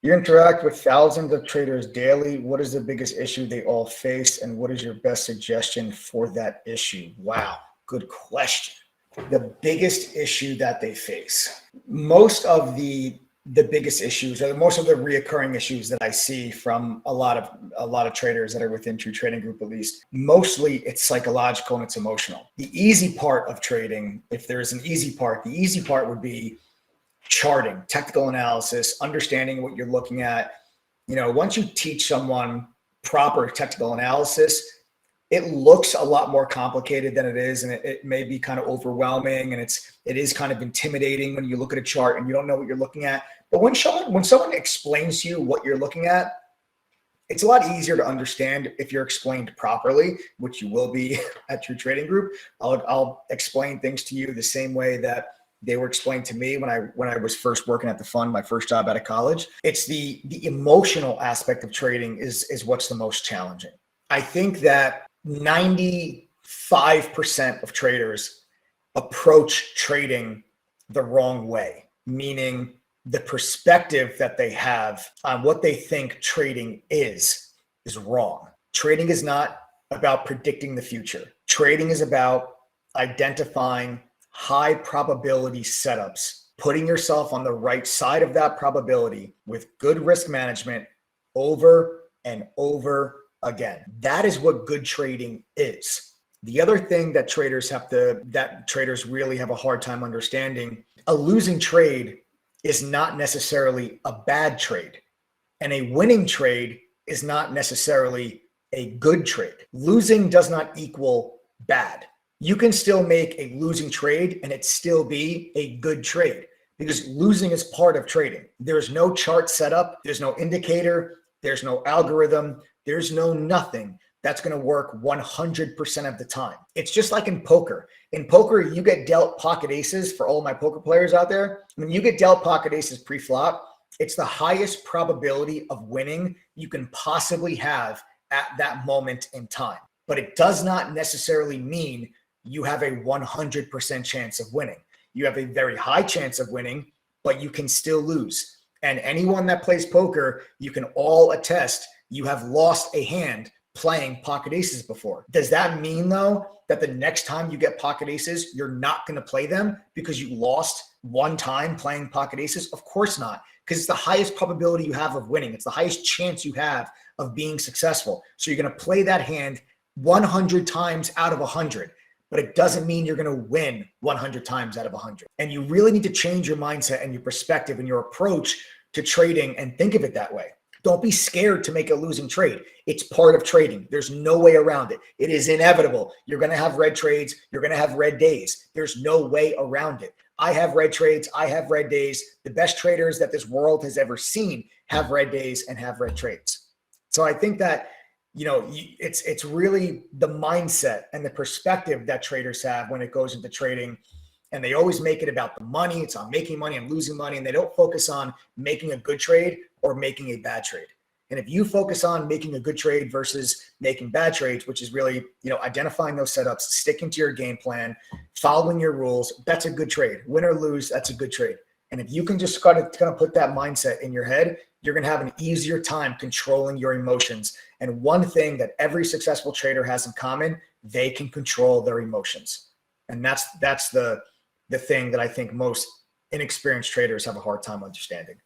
You interact with thousands of traders daily. What is the biggest issue they all face, and what is your best suggestion for that issue? Wow, good question. The biggest issue that they face. Most of the biggest issues, or most of the reoccurring issues that I see from a lot of traders that are within True Trading Group, at least, mostly it's psychological and it's emotional. The easy part of trading, if there's an easy part, the easy part would be charting, technical analysis, understanding what you're looking at. You know, once you teach someone proper technical analysis, it looks a lot more complicated than it is, and it may be kind of overwhelming, and it is kind of intimidating when you look at a chart and you don't know what you're looking at. But when someone explains to you what you're looking at, it's a lot easier to understand if you're explained properly, which you will be at True Trading Group. I'll explain things to you the same way that they were explained to me when I was first working at the fund, my first job out of college. It's the emotional aspect of trading is what's the most challenging. I think that 95% of traders approach trading the wrong way, meaning the perspective that they have on what they think trading is wrong. Trading is not about predicting the future. Trading is about identifying high probability setups, putting yourself on the right side of that probability with good risk management over and over again. That is what good trading is. The other thing that traders really have a hard time understanding, a losing trade is not necessarily a bad trade, and a winning trade is not necessarily a good trade. Losing does not equal bad. You can still make a losing trade and it still be a good trade, because losing is part of trading. There's no chart setup. There's no indicator. There's no algorithm. There's no nothing that's going to work 100% of the time. It's just like in poker. In poker, you get dealt pocket aces. For all my poker players out there, when you get dealt pocket aces pre-flop, it's the highest probability of winning you can possibly have at that moment in time. But it does not necessarily mean you have a 100% chance of winning. You have a very high chance of winning, but you can still lose. And anyone that plays poker, you can all attest you have lost a hand playing pocket aces before. Does that mean, though, that the next time you get pocket aces, you're not going to play them because you lost one time playing pocket aces? Of course not, because it's the highest probability you have of winning. It's the highest chance you have of being successful. So you're going to play that hand 100 times out of 100. But it doesn't mean you're going to win 100 times out of 100. And you really need to change your mindset and your perspective and your approach to trading and think of it that way. Don't be scared to make a losing trade. It's part of trading. There's no way around it. It is inevitable. You're going to have red trades. You're going to have red days. There's no way around it. I have red trades. I have red days. The best traders that this world has ever seen have red days and have red trades. So I think that, you know, it's really the mindset and the perspective that traders have when it goes into trading. And they always make it about the money. It's on making money and losing money. And they don't focus on making a good trade or making a bad trade. And if you focus on making a good trade versus making bad trades, which is really, you know, identifying those setups, sticking to your game plan, following your rules, that's a good trade. Win or lose, that's a good trade. And if you can just kind of put that mindset in your head, you're going to have an easier time controlling your emotions. And one thing that every successful trader has in common, they can control their emotions. And that's the thing that I think most inexperienced traders have a hard time understanding.